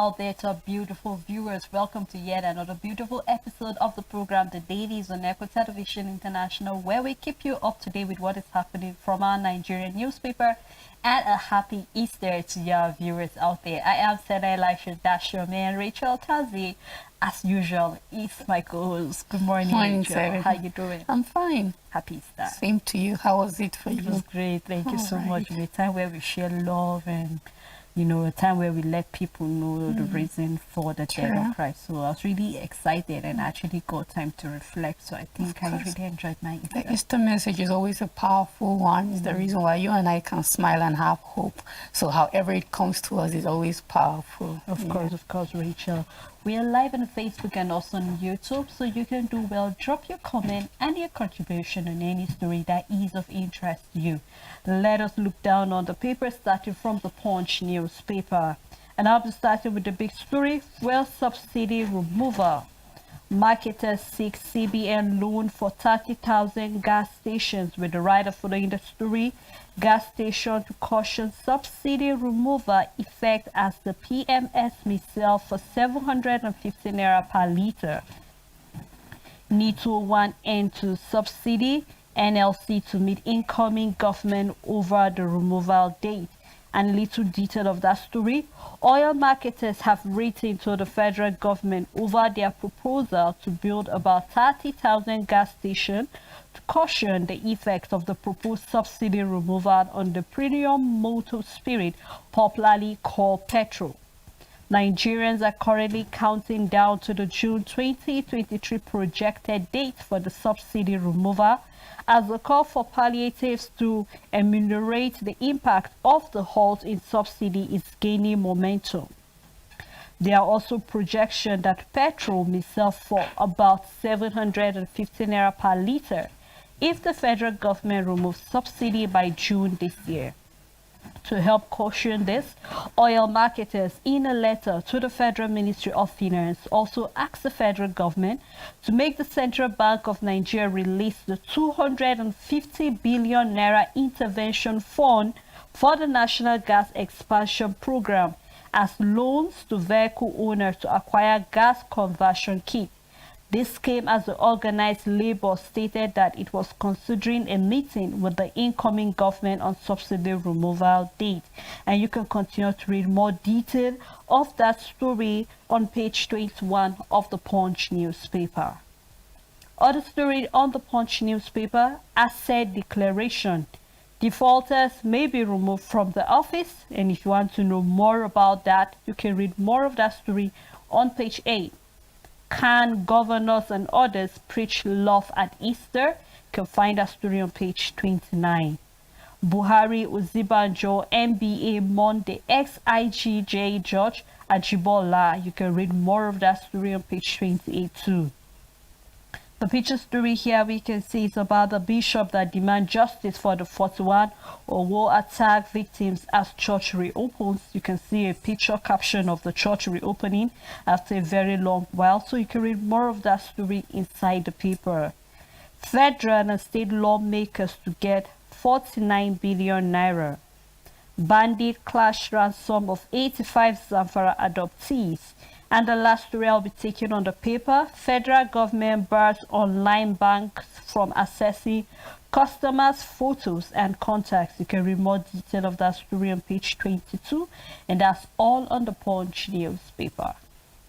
out there to our beautiful viewers. Welcome to yet another beautiful episode of the program, The Dailies on Echo Television International, where we keep you up to date with what is happening from our Nigerian newspaper. And a happy Easter to your viewers out there. I am Senna Elisha Dashiome, and Rachel Tazi, as usual, is my co-host. Good morning, Rachel. Sarah. How you doing? I'm fine. Happy Easter. Same to you. How was it for It you? was great. Thank you so All much. right. A time where we share love and, you know, a time where we let people know the reason for the death Sure. of Christ. So I was really excited and actually got time to reflect. So I think I course. really enjoyed my The Easter. Easter message is always a powerful one. It's the reason why you and I can smile and have hope. So however it comes to us is always powerful. Of course, Rachel. We are live on Facebook and also on YouTube, so you can do well. Drop your comment and your contribution on any story that is of interest to you. Let us look down on the paper, starting from the Punch newspaper. And I'll be starting with the big story: fuel subsidy removal. Marketers seek CBN loan for 30,000 gas stations. With the writer following the story, gas station to caution subsidy removal effect as the PMS may sell for 750 naira per litre. Need to want end to subsidy. NLC to meet incoming government over the removal date. And little detail of that story: oil marketers have written to the federal government over their proposal to build about 30,000 gas stations to caution the effects of the proposed subsidy removal on the premium motor spirit, popularly called petrol. Nigerians are currently counting down to the June 2023 projected date for the subsidy removal, as the call for palliatives to ameliorate the impact of the halt in subsidy is gaining momentum. There are also projections that petrol may sell for about 750 naira per litre if the federal government removes subsidy by June this year. To help caution this, oil marketers, in a letter to the Federal Ministry of Finance, also asked the federal government to make the Central Bank of Nigeria release the 250 billion naira intervention fund for the National Gas Expansion Program as loans to vehicle owners to acquire gas conversion kits. This came as the organized labor stated that it was considering a meeting with the incoming government on subsidy removal date. And you can continue to read more detail of that story on page 21 of the Punch newspaper. Other story on the Punch newspaper: asset declaration. Defaulters may be removed from the office. And if you want to know more about that, you can read more of that story on page 8. Can governors and others preach love at Easter? You can find that story on page 29. Buhari Osinbajo MBA Monday ex-IGJ Judge Ajibola. You can read more of that story on page 28 too. The picture story here we can see is about the bishop that demand justice for the 41 Owo attack victims as church reopens. You can see a picture caption of the church reopening after a very long while, so you can read more of that story inside the paper. Federal and state lawmakers to get 49 billion naira. Bandit clash ransom of 85 Zamfara adoptees. And the last story I'll be taking on the paper: federal government bars online banks from accessing customers' photos and contacts. You can read more detail of that story on page 22. And that's all on the Punch newspaper.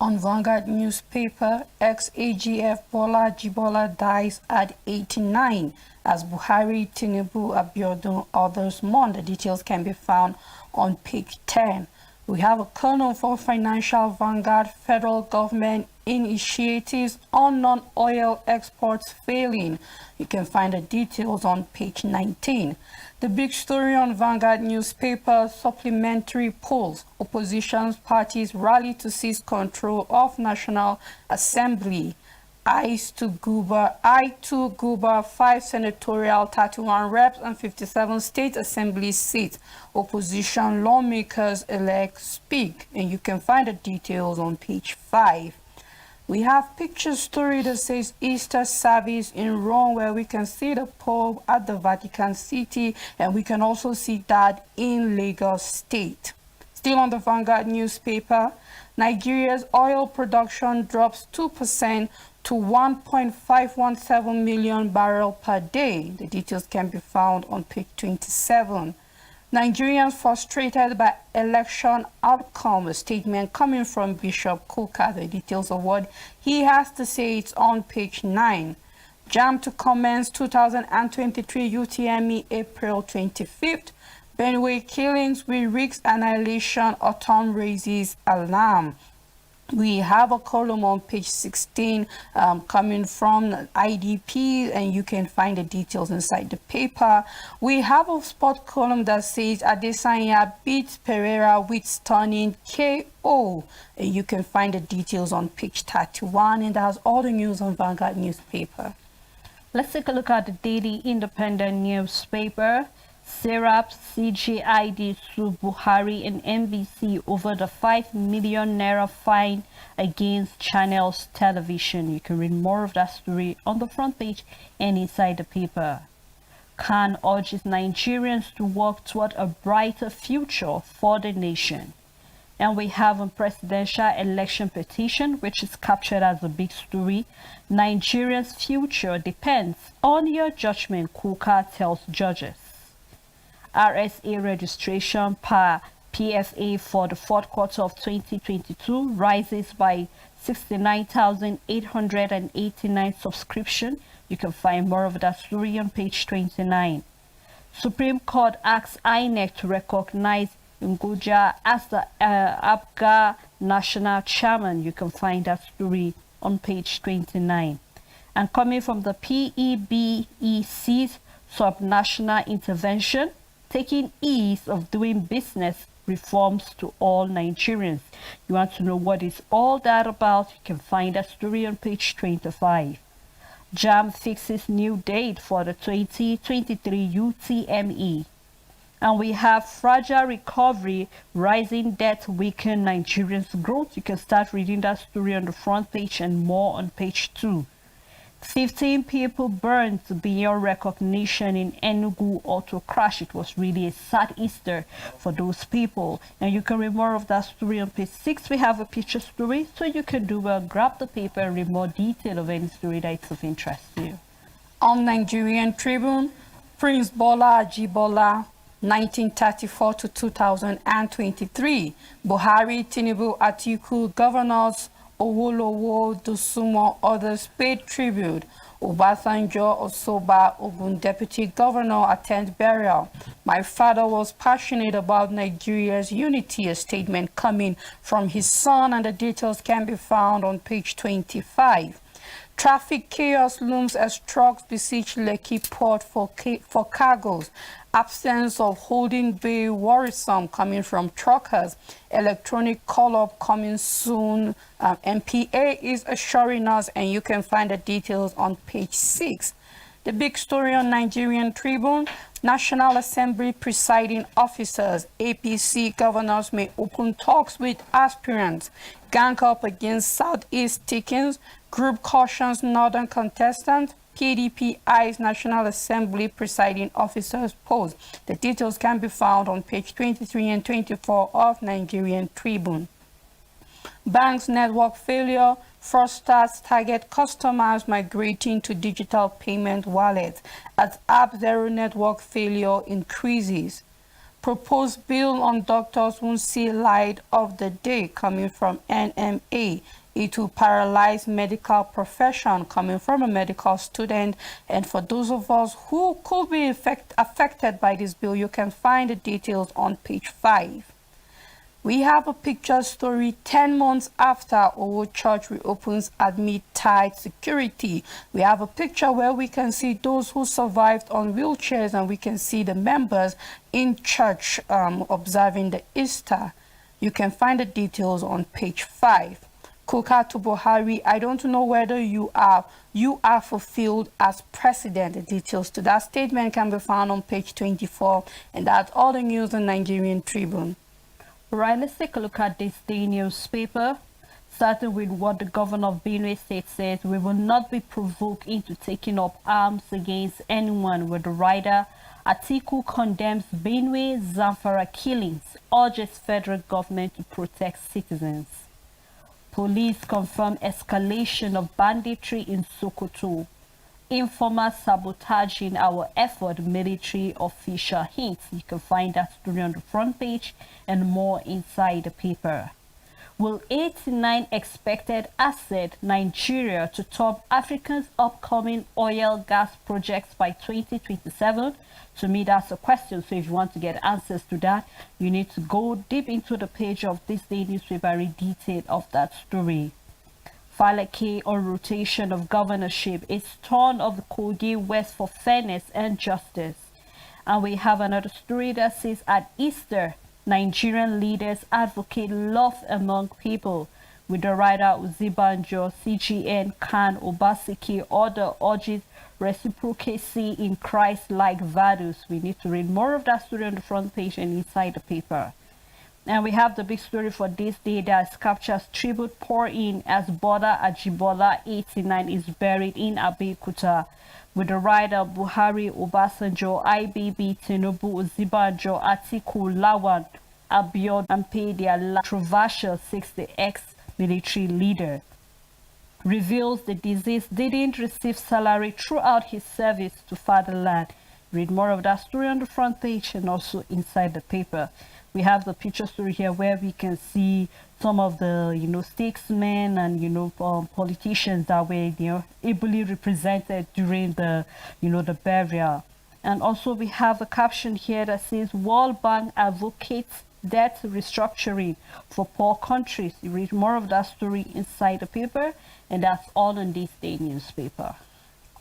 On Vanguard newspaper, ex-AGF Bola Jibola dies at 89 as Buhari, Tinubu, Abiodun others mourn. The details can be found on page 10. We have a column for Financial Vanguard: federal government initiatives on non-oil exports failing. You can find the details on page 19. The big story on Vanguard newspaper: supplementary polls. Opposition parties rally to seize control of National Assembly. I to Guba, 5 senatorial, 31 reps, and 57 state assembly seats. Opposition lawmakers elect speak, and you can find the details on page 5. We have picture story that says Easter service in Rome, where we can see the Pope at the Vatican City, and we can also see that in Lagos State. Still on the Vanguard newspaper, Nigeria's oil production drops 2% to 1.517 million barrels per day. The details can be found on page 27. Nigerians frustrated by election outcome. A statement coming from Bishop Kuka. The details of what he has to say, it's on page 9. JAM to commence 2023 UTME April 25th. Benue killings with rigs annihilation, autumn raises alarm. We have a column on page 16 coming from IDP, and you can find the details inside the paper. We have a sport column that says Adesanya beats Pereira with stunning KO. And you can find the details on page 31, and that's all the news on Vanguard newspaper. Let's take a look at the Daily Independent newspaper. Serap CGID sue Buhari and NBC over the 5 million naira fine against Channels Television. You can read more of that story on the front page and inside the paper. Khan urges Nigerians to work toward a brighter future for the nation. And we have a presidential election petition, which is captured as a big story. Nigeria's future depends on your judgment, Kuka tells judges. RSA registration per PFA for the fourth quarter of 2022 rises by 69,889 subscription. You can find more of that story on page 29. Supreme Court asks INEC to recognize Nguja as the APGA national chairman. You can find that story on page 29. And coming from the PEBEC's subnational intervention, taking ease of doing business reforms to all Nigerians. You want to know what is all that about? You can find that story on page 25. JAM fixes new date for the 2023 UTME. And we have fragile recovery, rising debt weaken Nigerians' growth. You can start reading that story on the front page and more on page 2. 15 people burned beyond recognition in Enugu auto crash. It was really a sad Easter for those people. And you can read more of that story on page 6. We have a picture story, so you can do well, grab the paper and read more detail of any story that is of interest to you. On Nigerian Tribune, Prince Bola Ajibola, 1934 to 2023. Buhari, Tinubu, Atiku, governors Owolowo, Dosumo, others paid tribute. Obasanjo, Osoba, Ogun deputy governor attend burial. My father was passionate about Nigeria's unity, a statement coming from his son, and the details can be found on page 25. Traffic chaos looms as trucks besiege Lekki port for cargoes. Absence of holding bay worrisome coming from truckers. Electronic call-up coming soon. MPA is assuring us, and you can find the details on page 6. The big story on Nigerian Tribune, National Assembly presiding officers, APC governors may open talks with aspirants. Gang up against Southeast Tickings, group cautions northern contestants. PDP eyes National Assembly presiding officers post. The details can be found on page 23 and 24 of Nigerian Tribune. Banks network failure, fraudsters target customers migrating to digital payment wallets as App Zero network failure increases. Proposed bill on doctors won't see light of the day coming from NMA. It will paralyze medical profession coming from a medical student. And for those of us who could be affected by this bill, you can find the details on page 5. We have a picture story 10 months after Owo Church reopens amid tight security. We have a picture where we can see those who survived on wheelchairs, and we can see the members in church observing the Easter. You can find the details on page 5. Kuka to Buhari, I don't know whether you are fulfilled as president. The details to that statement can be found on page 24, and that's all the news on Nigerian Tribune. Right, let's take a look at this day newspaper. Starting with what the governor of Benue State says: we will not be provoked into taking up arms against anyone with the rider Atiku condemns Benue Zamfara killings, urges federal government to protect citizens. Police confirm escalation of banditry in Sokoto. Informal sabotaging our effort, military official hints. You can find that story on the front page and more inside the paper. Will 89 expected asset Nigeria to top Africa's upcoming oil gas projects by 2027? To me, that's a question. So if you want to get answers to that, you need to go deep into the page of this day newspaper and read detail of that story. Falake on rotation of governorship. It's turn of the Kogi West for fairness and justice. And we have another story that says at Easter, Nigerian leaders advocate love among people. With the writer Uzibanjo, CGN, Khan, Obaseki, order urges reciprocity in Christ-like values. We need to read more of that story on the front page and inside the paper. And we have the big story for this day that captures tribute pour in as Bola Ajibola 89 is buried in Abeokuta. With the writer Buhari, Obasanjo, IBB, Tinubu, Uzibanjo, Atiku, Lawan, Abiodun, and pay their controversial 60 ex-military leader. Reveals the deceased didn't receive salary throughout his service to fatherland. Read more of that story on the front page and also inside the paper. We have the picture story here where we can see some of the, statesmen and, politicians that were, ably represented during the, the burial. And also we have a caption here that says, World Bank advocates debt restructuring for poor countries. You read more of that story inside the paper, and that's all in this day newspaper.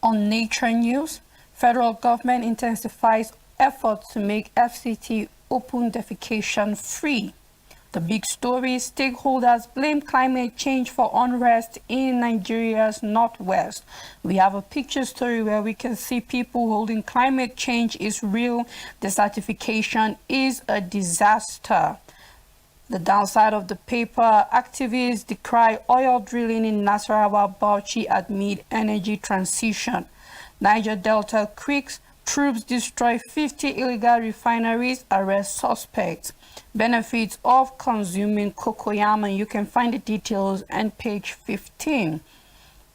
On Nature News, federal government intensifies efforts to make FCT open defecation free. The big story, stakeholders blame climate change for unrest in Nigeria's northwest. We have a picture story where we can see people holding climate change is real, desertification is a disaster. The downside of the paper, activists decry oil drilling in Nasarawa, Bauchi amid energy transition. Niger Delta creeks, troops destroy 50 illegal refineries, arrest suspects. Benefits of consuming cocoyam, and you can find the details on page 15.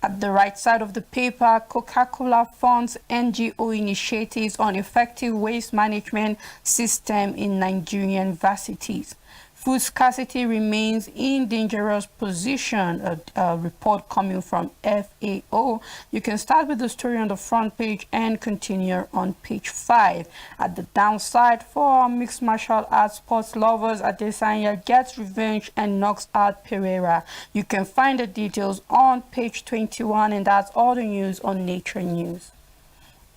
At the right side of the paper, Coca-Cola funds NGO initiatives on effective waste management system in Nigerian universities. Food scarcity remains in dangerous position, a report coming from FAO. You can start with the story on the front page and continue on page 5. At the downside, for mixed martial arts sports lovers, Adesanya gets revenge and knocks out Pereira. You can find the details on page 21, and that's all the news on Nature News.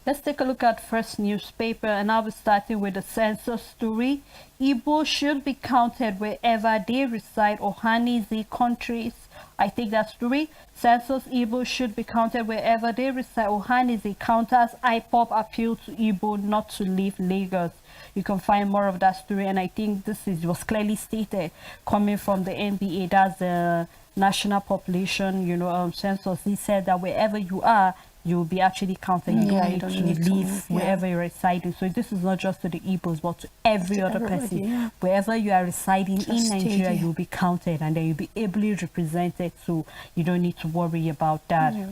Let's take a look at first newspaper, and I'll be starting with the census story. Igbo should be counted wherever they reside. Ohanize countries. I take that story. Census Igbo should be counted wherever they reside. Ohanize counters IPOP appeal to Igbo not to leave Lagos. You can find more of that story, and I think this was clearly stated coming from the NBA. That's the National Population, Census. He said that wherever you are, you'll be actually counted. You don't need to leave wherever you're residing. So this is not just to the Igbos, but to every other person. Yeah. Wherever you are residing in Nigeria, you'll be counted, and then you'll be ably represented. So you don't need to worry about that. Yeah.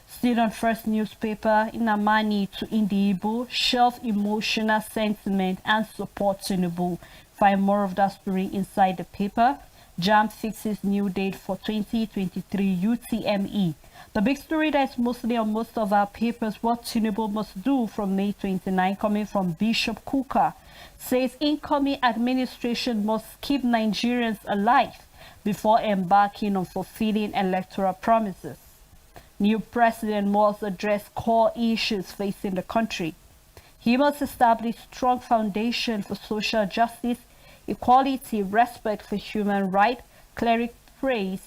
Still on first newspaper, Inamani to Indibo, shelf emotional sentiment and support Tinubu. Find more of that story inside the paper. JAM fixes new date for 2023 UTME. The big story that is mostly on most of our papers, what Tinubu must do from May 29, coming from Bishop Kuka, says incoming administration must keep Nigerians alive before embarking on fulfilling electoral promises. New president must address core issues facing the country. He must establish strong foundation for social justice, equality, respect for human rights, cleric praise.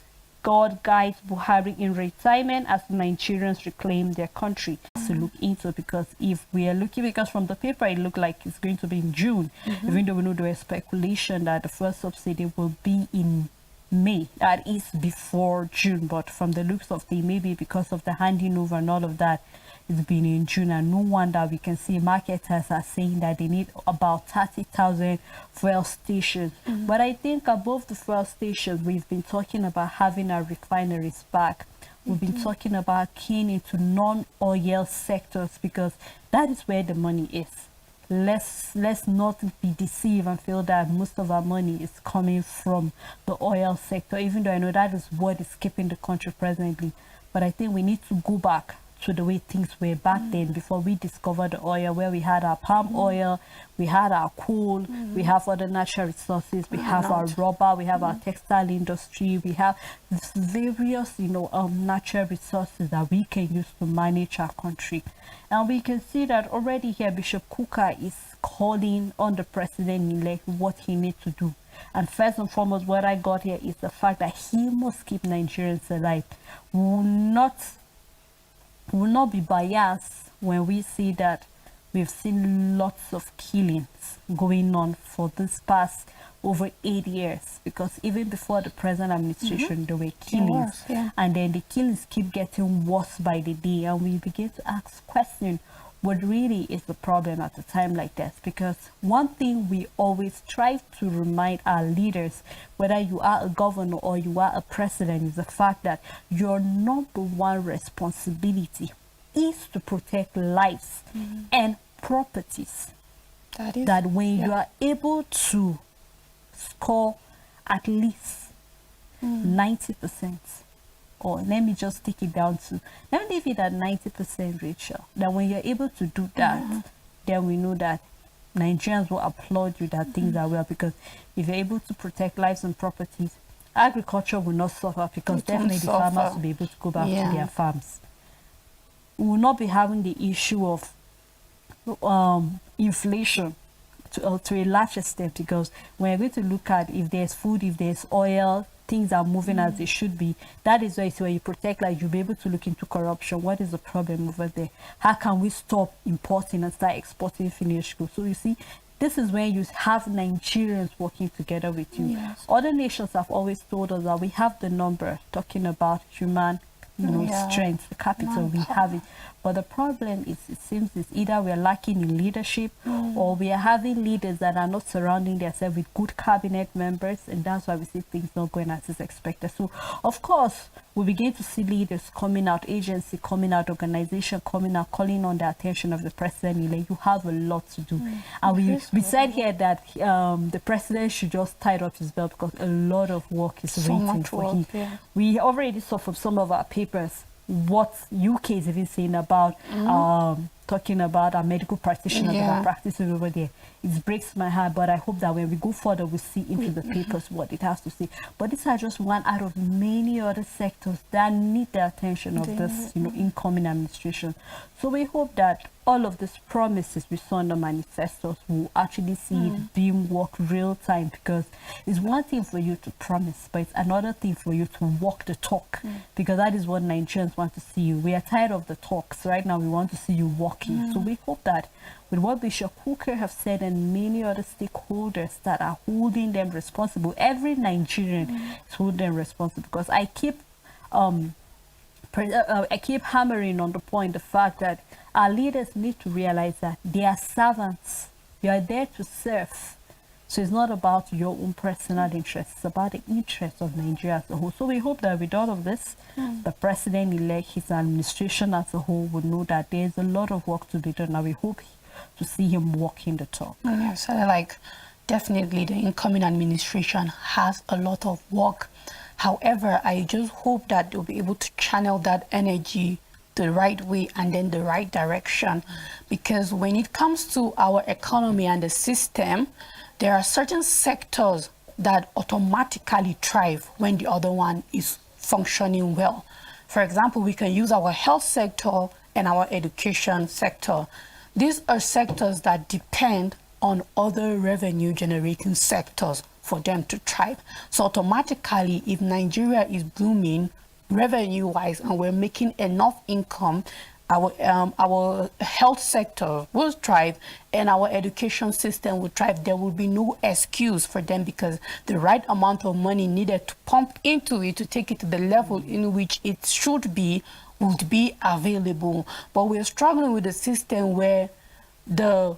God guides Buhari in retirement as Nigerians reclaim their country. To look into, because if we are looking, because from the paper it looked like it's going to be in June, even though we know there is speculation that the first subsidy will be in May, that is before June, but from the looks of the maybe because of the handing over and all of that, It's been in June, and no wonder we can see marketers are saying that they need about 30,000 fuel stations. But I think above the fuel stations, we've been talking about having our refineries back. We've been talking about keying into non-oil sectors, because that is where the money is. Let's not be deceived and feel that most of our money is coming from the oil sector, even though I know that is what is keeping the country presently. But I think we need to go back to the way things were back then, before we discovered the oil, where we had our palm oil, we had our coal, we have other natural resources, we have our rubber, we have our textile industry, we have various, natural resources that we can use to manage our country. And we can see that already here, Bishop Kuka is calling on the president-elect what he needs to do. And first and foremost, what I got here is the fact that he must keep Nigerians alive. We will not be biased when we see that we've seen lots of killings going on for this past over 8 years, because even before the present administration there were killings, and then the killings keep getting worse by the day, and we begin to ask questions, what really is the problem at a time like this? Because one thing we always try to remind our leaders, whether you are a governor or you are a president, is the fact that your number one responsibility is to protect lives and properties. That when you are able to score at least 90%, or let me just take it down to, let me leave it at 90%, Rachel, that when you're able to do that, then we know that Nigerians will applaud you that things are well, because if you're able to protect lives and properties, agriculture will not suffer, because definitely the farmers will be able to go back to their farms. We will not be having the issue of inflation to a large extent, because we're going to look at if there's food, if there's oil, things are moving as they should be. That is why it's where you protect, like you'll be able to look into corruption. What is the problem over there? How can we stop importing and start exporting finished goods? So you see, this is where you have Nigerians working together with you. Other nations have always told us that we have the number, talking about human strength, the capital, we have it. But the problem is, it seems it's either we're lacking in leadership, or we are having leaders that are not surrounding themselves with good cabinet members, and that's why we see things not going as is expected. So, of course, we begin to see leaders coming out, agency coming out, organization coming out, calling on the attention of the president. You have a lot to do. And we said here that the president should just tie up his belt, because a lot of work is waiting for him. We already saw from some of our papers what UK is even saying about talking about our medical practitioners that are practicing over there. It breaks my heart, but I hope that when we go further, we see into the papers what it has to say. But these are just one out of many other sectors that need the attention of this, incoming administration. So we hope that all of these promises we saw in the manifestos will actually see it being worked real time, because it's one thing for you to promise, but it's another thing for you to walk the talk, because that is what Nigerians want to see you. We are tired of the talks. Right now, we want to see you walking. So we hope that with what Bishop Hooker have said and many other stakeholders that are holding them responsible, every Nigerian is holding them responsible, because I keep hammering on the point, the fact that our leaders need to realize that they are servants. You are there to serve. So it's not about your own personal interests, it's about the interests of Nigeria as a whole. So we hope that with all of this, the president-elect, his administration as a whole, will know that there's a lot of work to be done, and we hope to see him walking the talk. Yes, definitely the incoming administration has a lot of work. However, I just hope that they'll be able to channel that energy the right way and then the right direction, because when it comes to our economy and the system, there are certain sectors that automatically thrive when the other one is functioning well. For example, we can use our health sector and our education sector. These are sectors that depend on other revenue generating sectors for them to thrive. So automatically, if Nigeria is booming revenue wise and we're making enough income, our health sector will thrive and our education system will thrive. There will be no excuse for them, because the right amount of money needed to pump into it to take it to the level in which it should be would be available. But we're struggling with a system where the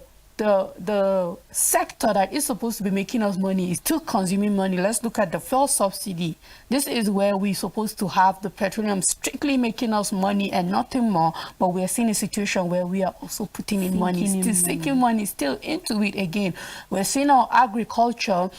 sector that is supposed to be making us money is still consuming money. Let's look at the fuel subsidy. This is where we're supposed to have the petroleum strictly making us money and nothing more, but we're seeing a situation where we are also putting in money, still sinking money still into it again. We're seeing our agriculture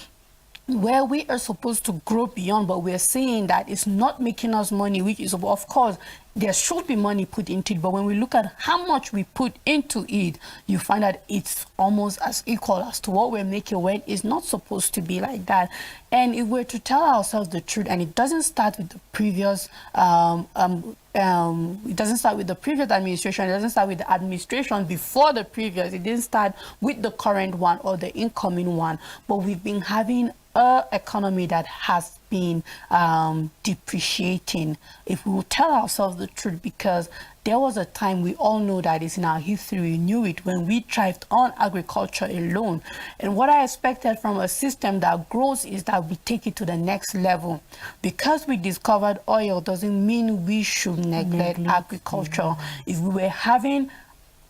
where we are supposed to grow beyond, but we're seeing that it's not making us money, which is, of course, there should be money put into it. But when we look at how much we put into it, you find that it's almost as equal as to what we're making, when it's not supposed to be like that. And if we're to tell ourselves the truth, and it doesn't start with the previous it doesn't start with the previous administration, it doesn't start with the administration before the previous, it didn't start with the current one or the incoming one, but we've been having an economy that has been depreciating, if we will tell ourselves the truth, because there was a time, we all know that it's in our history, we knew it, when we thrived on agriculture alone. And what I expected from a system that grows is that we take it to the next level. Because we discovered oil doesn't mean we should neglect agriculture. If we were having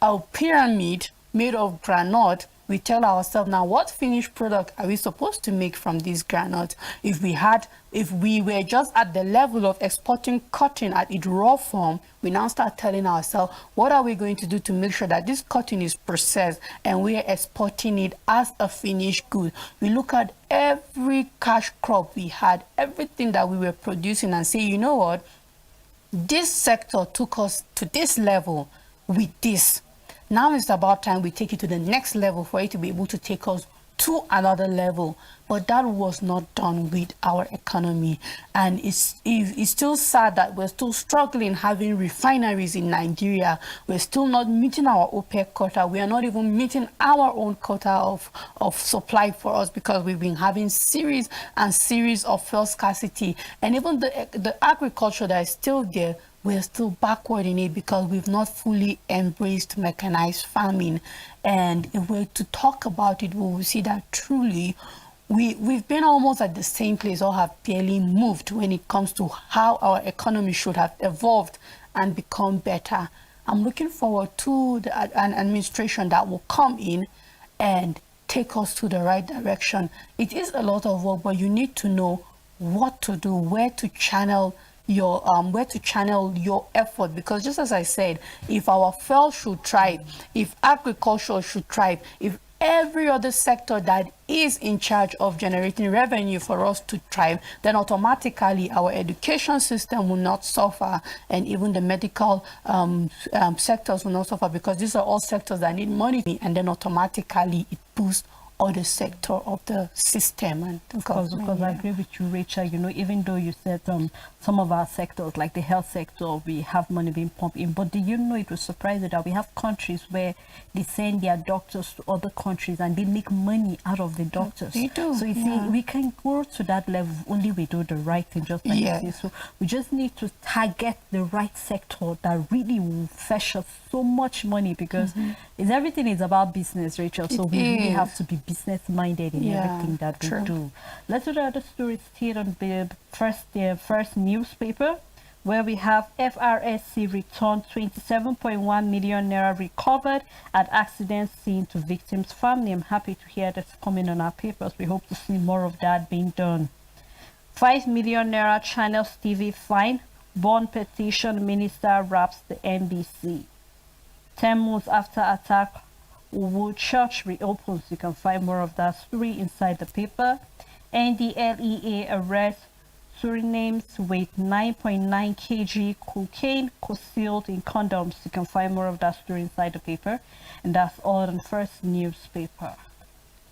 a pyramid made of granite, we tell ourselves, now what finished product are we supposed to make from this granite? If we were just at the level of exporting cotton at its raw form, we now start telling ourselves, what are we going to do to make sure that this cotton is processed and we are exporting it as a finished good? We look at every cash crop we had, everything that we were producing, and say, you know what, this sector took us to this level with this. Now it's about time we take it to the next level for it to be able to take us to another level. But that was not done with our economy. And it's still sad that we're still struggling having refineries in Nigeria. We're still not meeting our OPEC quota. We are not even meeting our own quota of supply for us, because we've been having series and series of fuel scarcity. And even the agriculture that is still there, we're still backward in it because we've not fully embraced mechanized farming. And if we're to talk about it, we will see that truly we've been almost at the same place, or have barely moved when it comes to how our economy should have evolved and become better. I'm looking forward to an administration that will come in and take us to the right direction. It is a lot of work, but you need to know what to do, where to channel your effort, because just as I said, if our fuel should thrive, if agriculture should thrive, if every other sector that is in charge of generating revenue for us to thrive, then automatically our education system will not suffer, and even the medical sectors will not suffer, because these are all sectors that need money, and then automatically it boosts other sector of the system. And because I agree with you, Rachel. You know, even though you said some of our sectors, like the health sector, we have money being pumped in, but do you know, it was surprising that we have countries where they send their doctors to other countries and they make money out of the doctors. They do. So you see, we can go to that level only we do the right thing, just like you say. So we just need to target the right sector that really will fetch us so much money, because everything is about business, Rachel. So we really have to be business minded in everything that we do. Let's do the other story still on the first newspaper, where we have FRSC returned 27.1 million naira recovered at accident scene to victims' family. I'm happy to hear that's coming on our papers. We hope to see more of that being done. 5 million naira Channels TV fine. Bond petition minister wraps the NBC. 10 months after attack, Uwu Church reopens. You can find more of that story inside the paper. NDLEA arrests Suriname's with 9.9 kg cocaine concealed in condoms. You can find more of that story inside the paper. And that's all on first newspaper.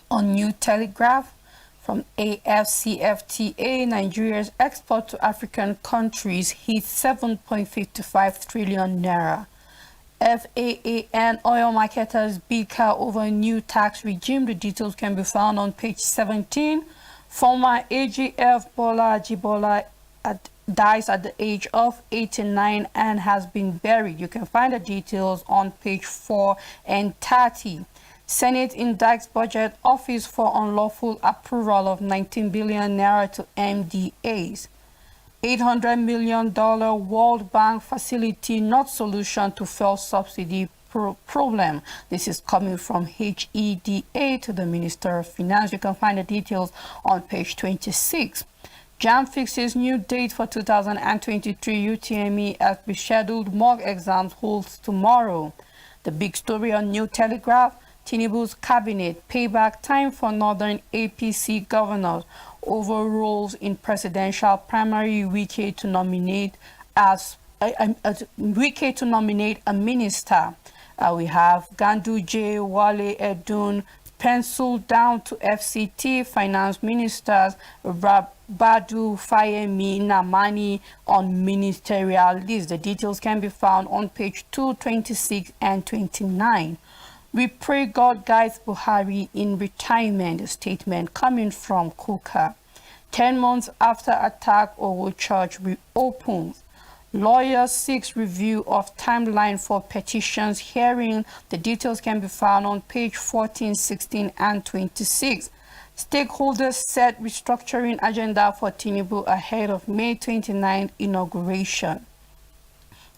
On New Telegraph, from AFCFTA, Nigeria's export to African countries hit 7.55 trillion naira. FAAN oil marketers bicker over new tax regime. The details can be found on page 17. Former AGF Bola Jibola dies at the age of 89 and has been buried. You can find the details on page 4 and 30. Senate indicts Budget Office for unlawful approval of 19 billion naira to MDAs. $800 million World Bank facility not solution to fuel subsidy problem. This is coming from HEDA to the Minister of Finance. You can find the details on page 26. JAM fixes new date for 2023 UTME as rescheduled mock exams holds tomorrow. The big story on New Telegraph, Tinubu's cabinet payback time for northern APC governors overrules in presidential primary Wike to nominate a minister. We have Ganduje, Wale Edun, penciled down to FCT finance ministers Badu, Fayemi, Namani on ministerial list. The details can be found on page 226 and 29. We pray God guides Buhari in retirement, a statement coming from Kuka. 10 months after attack, Owo Church reopens. Lawyer seeks review of timeline for petitions hearing. The details can be found on page 14, 16, and 26. Stakeholders set restructuring agenda for Tinubu ahead of May 29 inauguration.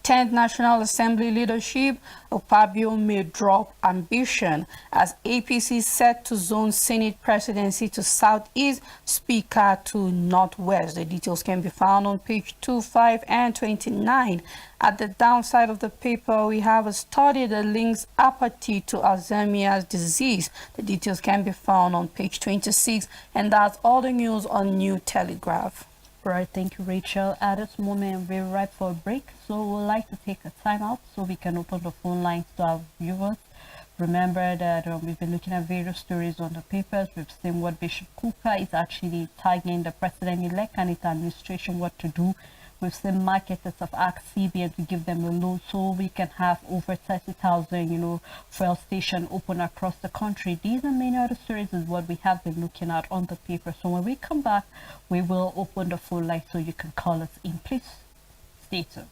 10th National Assembly leadership, Opabio may drop ambition as APC set to zone Senate presidency to Southeast, Speaker to Northwest. The details can be found on page 25 and 29. At the downside of the paper, we have a study that links apathy to Alzheimer's disease. The details can be found on page 26, and that's all the news on New Telegraph. Right, thank you, Rachel. At this moment, we're ripe for a break, so we'd like to take a time out so we can open the phone lines to our viewers. Remember that we've been looking at various stories on the papers. We've seen what Bishop Cooper is actually tagging the president-elect and his administration what to do. We've seen marketers have asked CBN to give them a loan so we can have over 30,000, fuel stations open across the country. These and many other stories is what we have been looking at on the paper. So when we come back, we will open the phone line so you can call us in. Please stay tuned.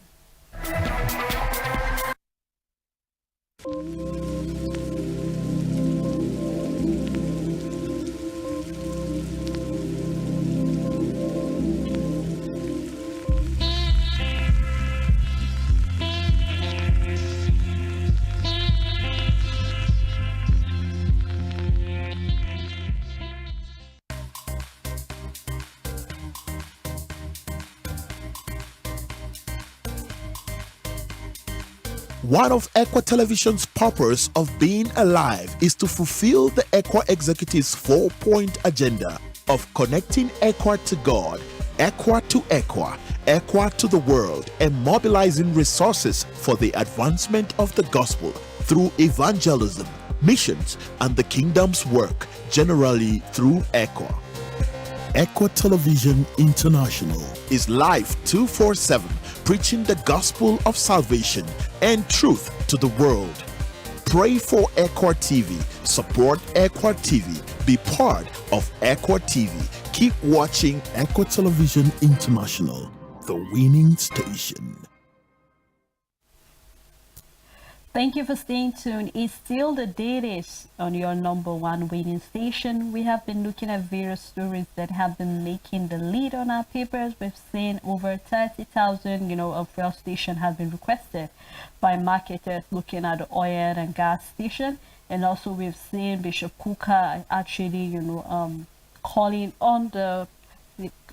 One of Equa Television's purpose of being alive is to fulfill the Equa Executive's 4-point agenda of connecting Equa to God, Equa to Equa, Equa to the world, and mobilizing resources for the advancement of the gospel through evangelism, missions, and the kingdom's work, generally through Equa. Equa Television International is live 24/7, preaching the gospel of salvation and truth to the world. Pray for Equa TV, support Equa TV, be part of Equa TV. Keep watching Equa Television International, the winning station. Thank you for staying tuned. It's still the Dailies on your #1 winning station. We have been looking at various stories that have been making the lead on our papers. We've seen over 30,000, a fuel station has been requested by marketers looking at the oil and gas station. And also we've seen Bishop Kuka actually, calling on the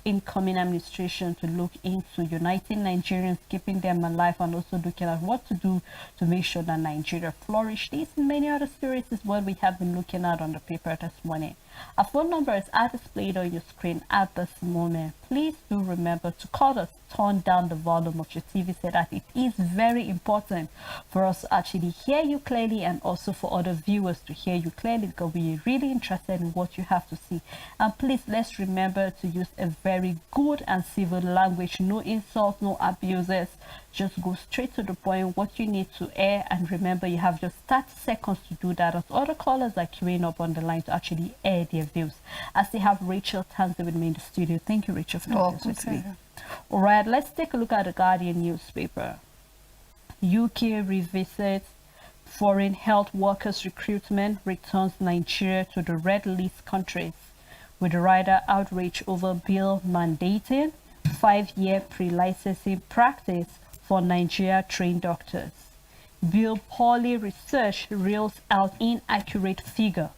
incoming administration to look into uniting Nigerians, keeping them alive, and also looking at what to do to make sure that Nigeria flourishes. These and many other stories is what we have been looking at on the paper this morning. Our phone number is displayed on your screen at this moment. Please do remember to call us, turn down the volume of your TV so that it is very important for us to actually hear you clearly and also for other viewers to hear you clearly, because we're really interested in what you have to see. And please, let's remember to use a very good and civil language. No insults, no abuses. Just go straight to the point, what you need to air, and remember you have just 30 seconds to do that as other callers are queuing up on the line to actually air their views. As they have Rachel Tanzi with me in the studio. Thank you, Rachel, for talking with me. All right, let's take a look at the Guardian newspaper. UK revisits foreign health workers recruitment, returns Nigeria to the red list countries, with the rider outrage over bill mandating 5-year pre-licensing practice for Nigeria-trained doctors. Bill Pauley research reels out inaccurate figures.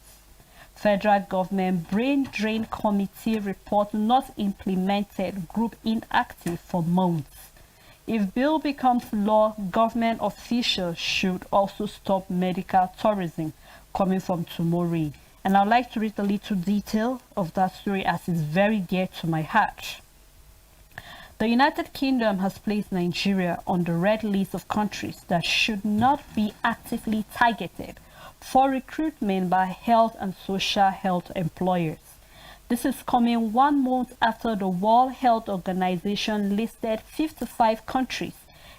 Federal government brain drain committee report not implemented, group inactive for months. If bill becomes law, government officials should also stop medical tourism, coming from Tomori. And I'd like to read a little detail of that story as it's very dear to my heart. The United Kingdom has placed Nigeria on the red list of countries that should not be actively targeted for recruitment by health and social health employers. This is coming 1 month after the World Health Organization listed 55 countries,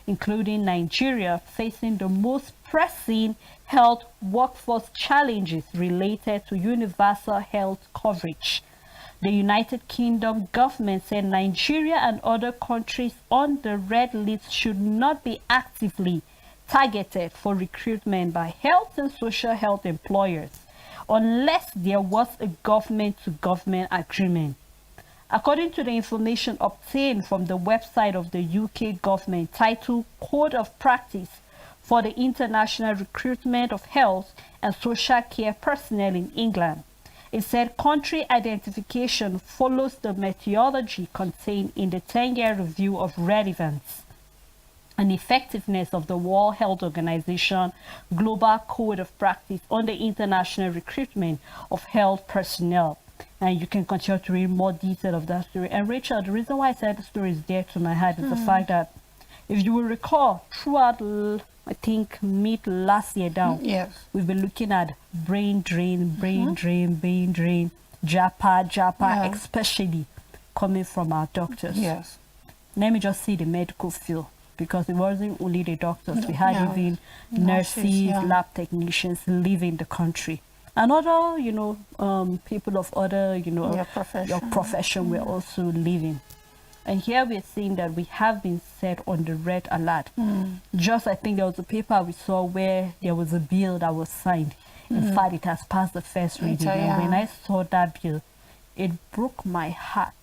including Nigeria, facing the most pressing health workforce challenges related to universal health coverage. The United Kingdom government said Nigeria and other countries on the red list should not be actively targeted for recruitment by health and social health employers unless there was a government-to-government agreement. According to the information obtained from the website of the UK government titled Code of Practice for the International Recruitment of Health and Social Care Personnel in England, it said country identification follows the methodology contained in the 10-year review of relevance and effectiveness of the World Health Organization Global Code of Practice on the international recruitment of health personnel. And you can continue to read more detail of that story. And Rachel, the reason why I said the story is dear to my heart is the fact that, if you will recall, throughout, I think, mid last year down, we've been looking at brain drain, JAPA, especially coming from our doctors. Yes. Let me just say the medical field, because it wasn't only the doctors. We had even nurses, lab technicians leaving the country. And other, people of other, your profession were also leaving. And here we're seeing that we have been set on the red alert. Just, I think there was a paper we saw where there was a bill that was signed. In fact, it has passed the first reading. And when I saw that bill, it broke my heart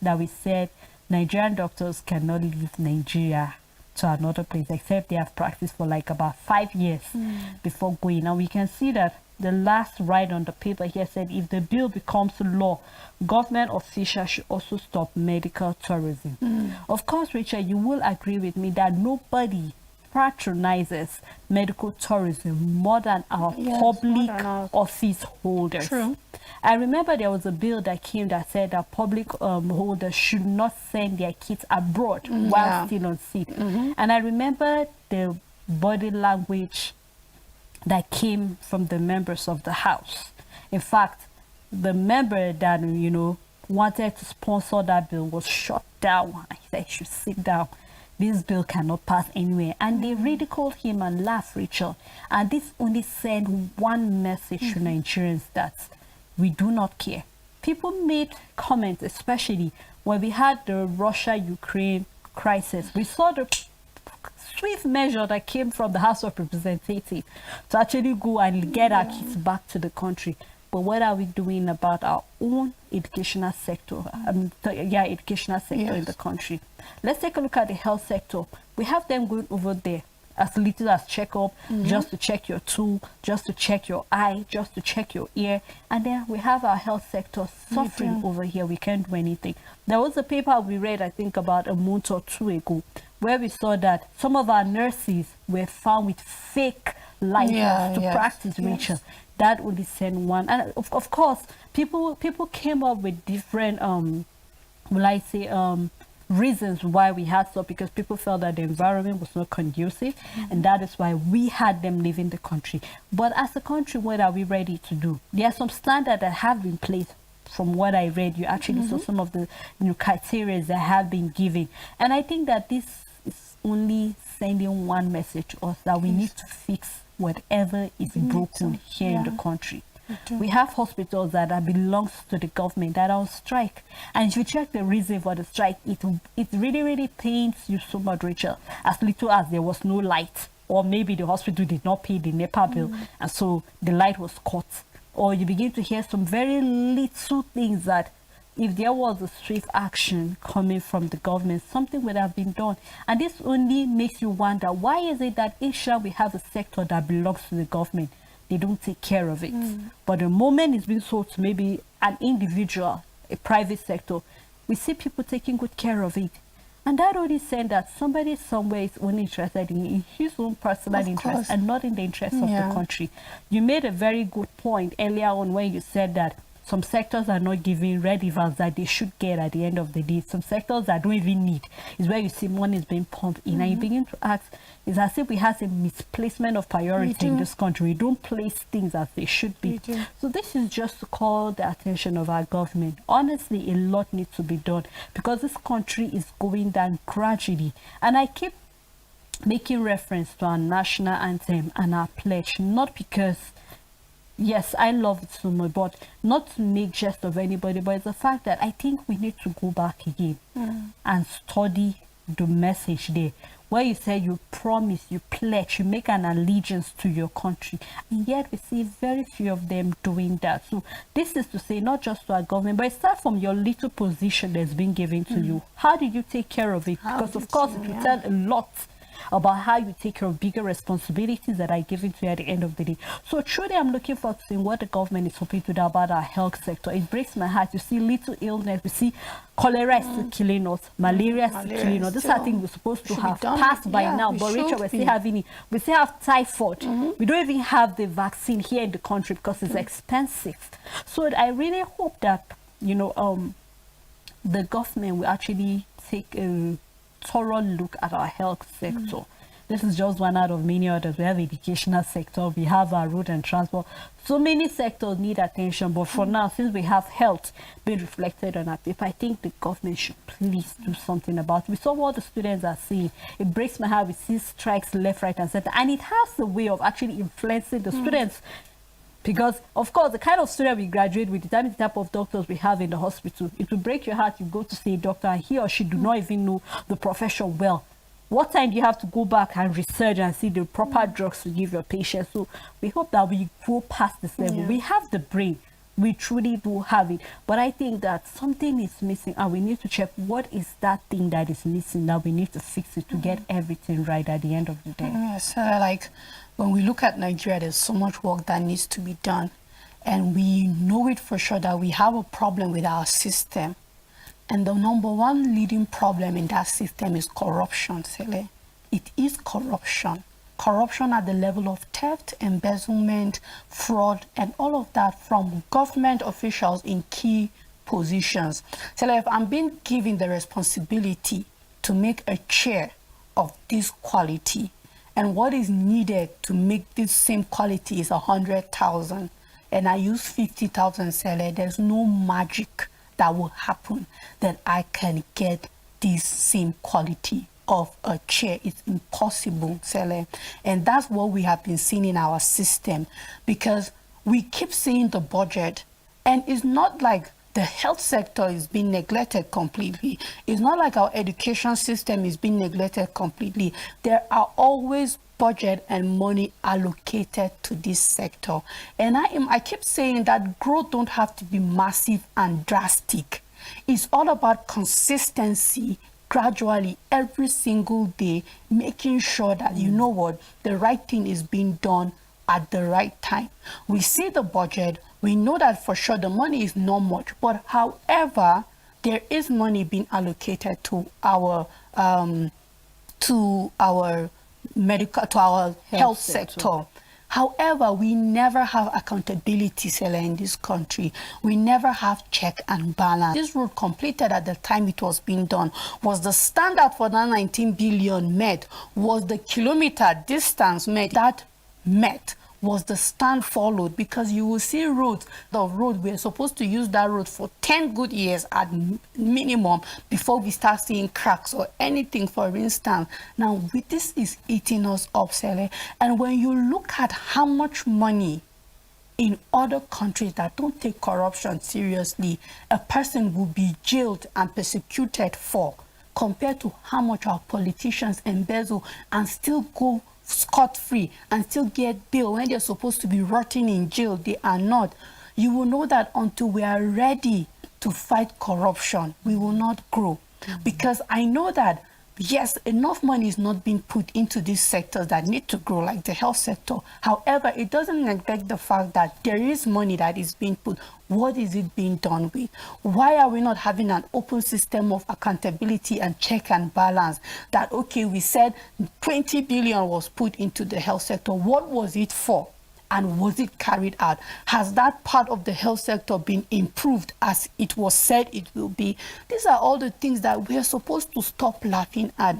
that we said Nigerian doctors cannot leave Nigeria to another place except they have practiced for like about 5 years before going. And we can see that the last write on the paper here said if the bill becomes law, government officials should also stop medical tourism. Of course, Rachel, you will agree with me that nobody patronizes medical tourism more than our public office holders. True. I remember there was a bill that came that said that public holders should not send their kids abroad while still on seat. And I remember the body language that came from the members of the House. In fact, the member that, wanted to sponsor that bill was shut down. I said, you should sit down. This bill cannot pass anywhere. And they ridiculed him and laughed, Rachel. And this only sent one message to Nigerians that we do not care. People made comments, especially when we had the Russia-Ukraine crisis. We saw the swift measure that came from the House of Representatives to actually go and get our kids back to the country. But what are we doing about our own educational sector? Educational sector in the country. Let's take a look at the health sector. We have them going over there as little as checkup, just to check your tooth, just to check your eye, just to check your ear. And then we have our health sector suffering over here. We can't do anything. There was a paper we read, I think, about a month or two ago, where we saw that some of our nurses were found with fake license to practice, Rachel. That only sent one. And of course, people came up with different, reasons why we had so, because people felt that the environment was not conducive, and that is why we had them leaving the country. But as a country, what are we ready to do? There are some standards that have been placed. From what I read, you actually saw some of the criteria that have been given, and I think that this is only sending one message to us, that we need to fix whatever is broken here in the country. We have hospitals that belongs to the government that are on strike. And if you check the reason for the strike, it really, really pains you so much, Rachel. As little as there was no light, or maybe the hospital did not pay the NEPA bill, and so the light was cut. Or you begin to hear some very little things that if there was a swift action coming from the government, something would have been done. And this only makes you wonder, why is it that each time we have a sector that belongs to the government, they don't take care of it? But the moment it's been sold to maybe an individual, a private sector, we see people taking good care of it. And that only said that somebody somewhere is only interested in his own personal interest and not in the interest of the country. You made a very good point earlier on when you said that some sectors are not giving relevance that they should get at the end of the day. Some sectors that don't even need is where you see money is being pumped in. And you begin to ask, it's as if we have a misplacement of priority in this country. We don't place things as they should be. So this is just to call the attention of our government. Honestly, a lot needs to be done because this country is going down gradually. And I keep making reference to our national anthem and our pledge, not because yes, I love it so much, but not to make jest of anybody, but it's the fact that I think we need to go back again and study the message there. Where you say you promise, you pledge, you make an allegiance to your country, and yet we see very few of them doing that. So this is to say not just to our government, but it starts from your little position that's been given to you. How did you take care of it? Because of course, if you tell a lot about how you take care of bigger responsibilities that are given to you at the end of the day. So truly, I'm looking forward to seeing what the government is hoping to do about our health sector. It breaks my heart to see little illness. We see cholera is still killing us, malaria is still killing us. These are things we're supposed to have passed by now, but Rachel, we're still having it. We still have typhoid. We don't even have the vaccine here in the country because it's expensive. So I really hope that, you know, the government will actually take a thorough look at our health sector. This is just one out of many others. We have educational sector, we have our road and transport. So many sectors need attention, but for now, since we have health being reflected on our paper, I think the government should please do something about it. We saw what the students are saying. It breaks my heart. We see strikes left, right, and center, and it has a way of actually influencing the students. Because, of course, the kind of student we graduate with determines the type of doctors we have in the hospital. It will break your heart. You go to see a doctor and he or she do not even know the profession well. What time do you have to go back and research and see the proper drugs to give your patient? So we hope that we go past this level. We have the brain. We truly do have it. But I think that something is missing and we need to check what is that thing that is missing that we need to fix it to get everything right at the end of the day. Yes, like when we look at Nigeria, there's so much work that needs to be done. And we know it for sure that we have a problem with our system. And the number one leading problem in that system is corruption, Sele. It is corruption. Corruption at the level of theft, embezzlement, fraud, and all of that from government officials in key positions. So if I'm being given the responsibility to make a chair of this quality, and what is needed to make this same quality is 100,000, and I use 50,000, Sele, there's no magic that will happen that I can get this same quality of a chair. It's impossible, Sele. And that's what we have been seeing in our system, because we keep seeing the budget, and it's not like the health sector is being neglected completely. It's not like our education system is being neglected completely. There are always budget and money allocated to this sector. And I keep saying that growth don't have to be massive and drastic. It's all about consistency, gradually, every single day, making sure that, you know what, the right thing is being done at the right time. We see the budget, we know that for sure the money is not much, but however, there is money being allocated to our medical, to our health sector. However, we never have accountability, Sele, in this country. We never have check and balance. This road completed at the time it was being done. Was the standard for that 19 billion met? Was the kilometer distance met? That met. Was the stand followed? Because you will see roads, the road, we're supposed to use that road for 10 good years at minimum before we start seeing cracks or anything, for instance. Now, this is eating us up, Sele. And when you look at how much money in other countries that don't take corruption seriously, a person will be jailed and persecuted for, compared to how much our politicians embezzle and still go scot-free and still get bail when they're supposed to be rotting in jail. They are not. You will know that until we are ready to fight corruption, we will not grow. Because I know that, yes, enough money is not being put into these sectors that need to grow, like the health sector. However, it doesn't neglect the fact that there is money that is being put. What is it being done with? Why are we not having an open system of accountability and check and balance? That, okay, we said 20 billion was put into the health sector. What was it for? And was it carried out? Has that part of the health sector been improved as it was said it will be? These are all the things that we are supposed to stop laughing at.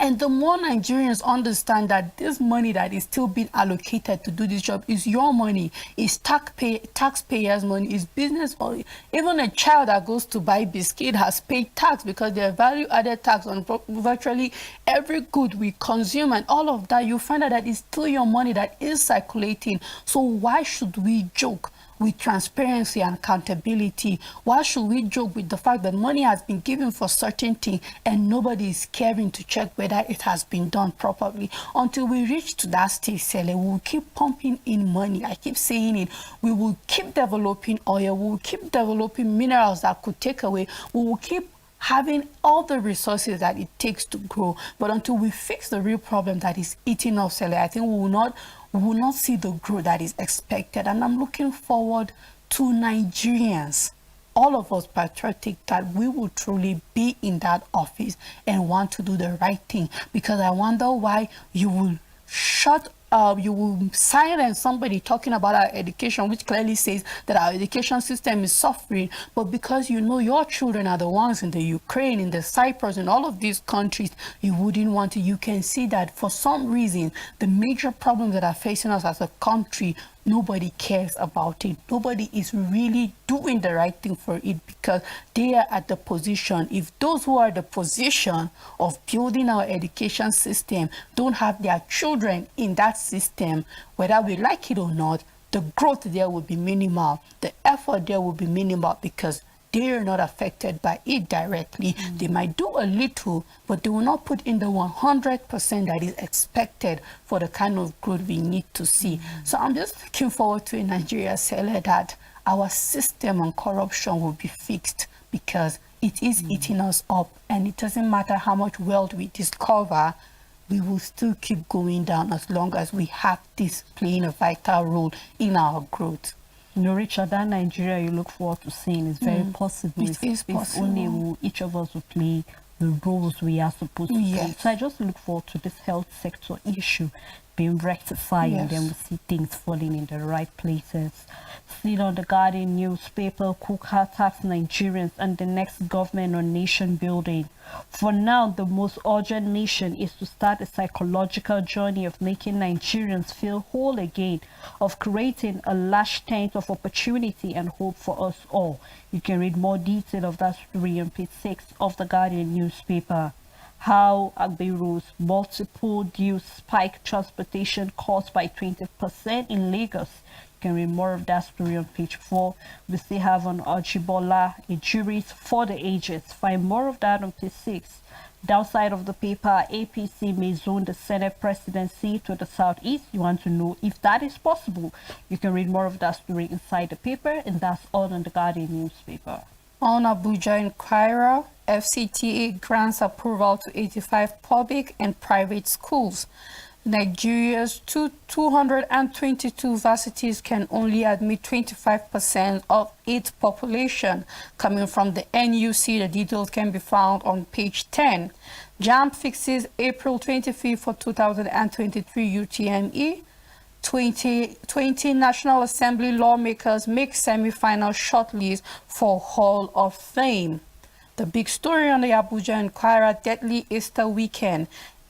And the more Nigerians understand that this money that is still being allocated to do this job is your money, is taxpayers' money, is business money. Even a child that goes to buy biscuit has paid tax because there are value-added tax on virtually every good we consume, and all of that, you find out that it's still your money that is circulating. So why should we joke with transparency and accountability? Why should we joke with the fact that money has been given for certain things and nobody is caring to check whether it has been done properly? Until we reach to that stage, Sele, we will keep pumping in money. I keep saying it. We will keep developing oil. We will keep developing minerals that could take away. We will keep having all the resources that it takes to grow. But until we fix the real problem that is eating us, Sele, I think we will not see the growth that is expected. And I'm looking forward to Nigerians, all of us patriotic, that we will truly be in that office and want to do the right thing. Because I wonder why you will you will silence somebody talking about our education, which clearly says that our education system is suffering. But because you know your children are the ones in the Ukraine, in the Cyprus, in all of these countries, you wouldn't want to. You can see that for some reason, the major problems that are facing us as a country, nobody cares about it. Nobody is really doing the right thing for it because they are at the position. If those who are the position of building our education system don't have their children in that system, whether we like it or not, the growth there will be minimal. The effort there will be minimal because they are not affected by it directly. They might do a little, but they will not put in the 100% that is expected for the kind of growth we need to see. So I'm just looking forward to in Nigeria, Sele, that our system on corruption will be fixed because it is eating us up, and it doesn't matter how much wealth we discover, we will still keep going down as long as we have this playing a vital role in our growth. You know, Richard, that Nigeria you look forward to seeing is very possible. It is possible. If only each of us will play the roles we are supposed to play. So I just look forward to this health sector issue being rectified, and then we see things falling in the right places. Still on the Guardian newspaper, Kuka attacks Nigerians and the next government on nation building. For now, the most urgent mission is to start a psychological journey of making Nigerians feel whole again, of creating a large tent of opportunity and hope for us all. You can read more detail of that story on page 6 of the Guardian newspaper. How Agbero's multiple dues spike transportation costs by 20% in Lagos. You can read more of that story on page 4. We still have on Ojibola, a juries for the ages. Find more of that on page 6. Downside of the paper, APC may zone the Senate presidency to the southeast. You want to know if that is possible. You can read more of that story inside the paper, and that's all on the Guardian newspaper. On Abuja Inquirer, FCTA grants approval to 85 public and private schools. Nigeria's 222 varsities can only admit 25% of its population. Coming from the NUC, the details can be found on page 10. JAMB fixes April 25 for 2023 UTME. 20 National Assembly lawmakers make semi-final shortlist for Hall of Fame. The big story on the Abuja Inquirer, deadly Easter weekend.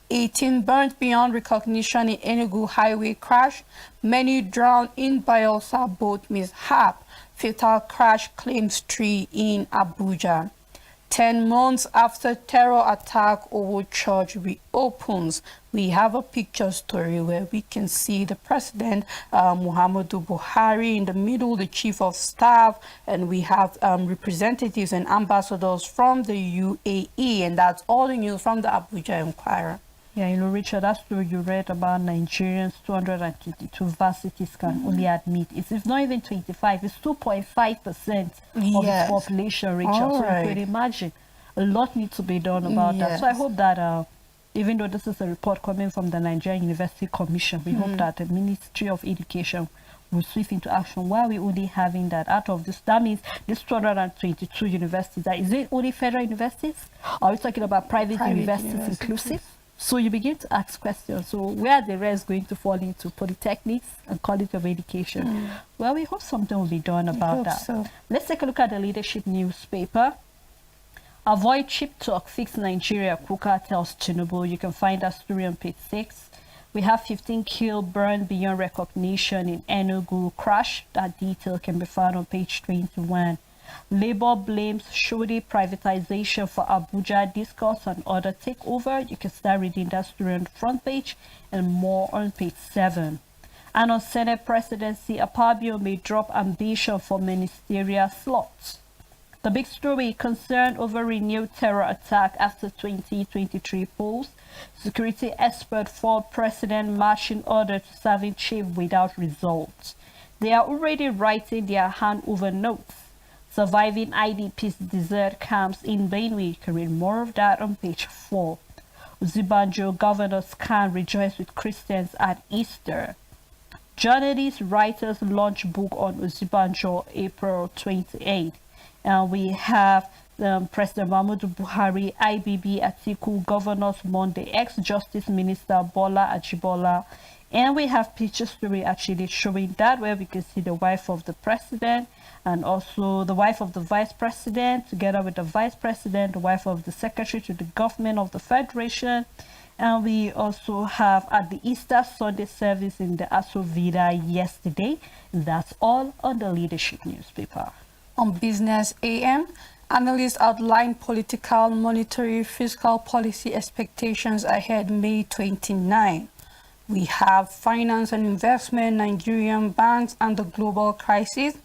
18 burnt beyond recognition in Enugu highway crash. Many drowned in Bayelsa boat mishap. Fatal crash claims 3 in Abuja. 10 months after terror attack, Owo Church reopens. We have a picture story where we can see the president, Muhammadu Buhari, in the middle, the chief of staff, and we have representatives and ambassadors from the UAE, and that's all the news from the Abuja Inquirer. Yeah, Richard, that's true. You read about Nigerians, 222 varsities can only admit. It's not even 25, it's 2.5% of its population, Richard. So you could imagine a lot needs to be done about that. So I hope that even though this is a report coming from the Nigerian University Commission, we hope that the Ministry of Education will swift into action. Why are we only having that out of this? That means this 222 universities, is it only federal universities? Are we talking about private universities inclusive? So you begin to ask questions. So where are the rest going to fall into? Polytechnics and College of Education? Well, we hope something will be done about that. So. Let's take a look at the leadership newspaper. Avoid cheap talk, fix Nigeria, Kuka tells Tinubu. You can find that story on page 6. We have 15 killed, burned beyond recognition in Enugu crash. That detail can be found on page 21. Labour blames shoddy privatization for Abuja discourse on other takeover. You can start reading that story on the front page and more on page 7. And on Senate presidency, Akpabio may drop ambition for ministerial slots. The big story, concern over renewed terror attack after 2023 polls. Security expert for president marching order to serving chief without results. They are already writing their handover notes. Surviving IDP's desert camps in Benue. You can read more of that on page 4. Uzibanjo governors can rejoice with Christians at Easter. Journalists, writers launch book on Uzibanjo April 28. And we have President Muhammadu Buhari, IBB, Atiku, Governors Monday, ex-Justice Minister Bola Ajibola. And we have picture story actually showing that, where we can see the wife of the president and also the wife of the vice president, together with the vice president, the wife of the secretary to the government of the federation. And we also have at the Easter Sunday service in the Aso Vida yesterday. That's all on the leadership newspaper. On Business AM, analysts outline political, monetary, fiscal policy expectations ahead May 29. We have finance and investment, Nigerian banks and the global crisis,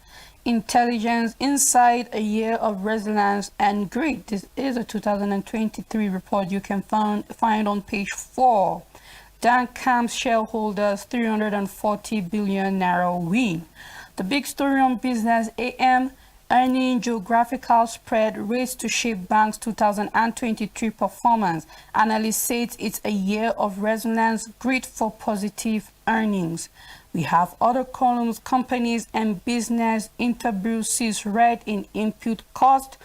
intelligence, inside a year of resilience and grit. This is a 2023 report you can find on page 4. Dan Camp's shareholders 340 billion naira win. The big story on Business AM, earning geographical spread rates to shape bank's 2023 performance. Analysts say it's a year of resilience, grit for positive earnings. We have other columns, companies and business. Interbrew sees red in input cost.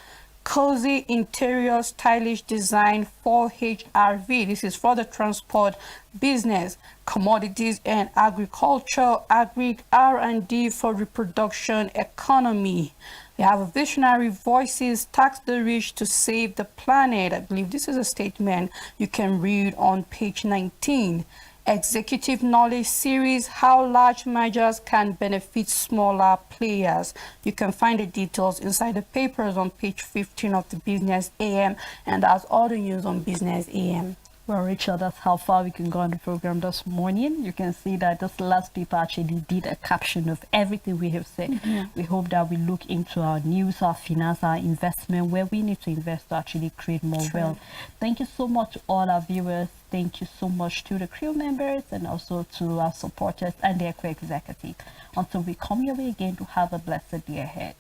Cozy interior stylish design for HRV. This is for the transport business. Commodities and agriculture, R&D for reproduction economy. We have a visionary voices, tax the rich to save the planet. I believe this is a statement you can read on page 19. Executive Knowledge Series, How Large Mergers Can Benefit Smaller Players. You can find the details inside the papers on page 15 of the Business AM, and that's all the news on Business AM. Well, Rachel, that's how far we can go on the program this morning. You can see that this last paper actually did a caption of everything we have said. We hope that we look into our news, our finance, our investment, where we need to invest to actually create more wealth. Thank you so much to all our viewers. Thank you so much to the crew members and also to our supporters and their co-executive. Until we come your way again, to have a blessed day ahead.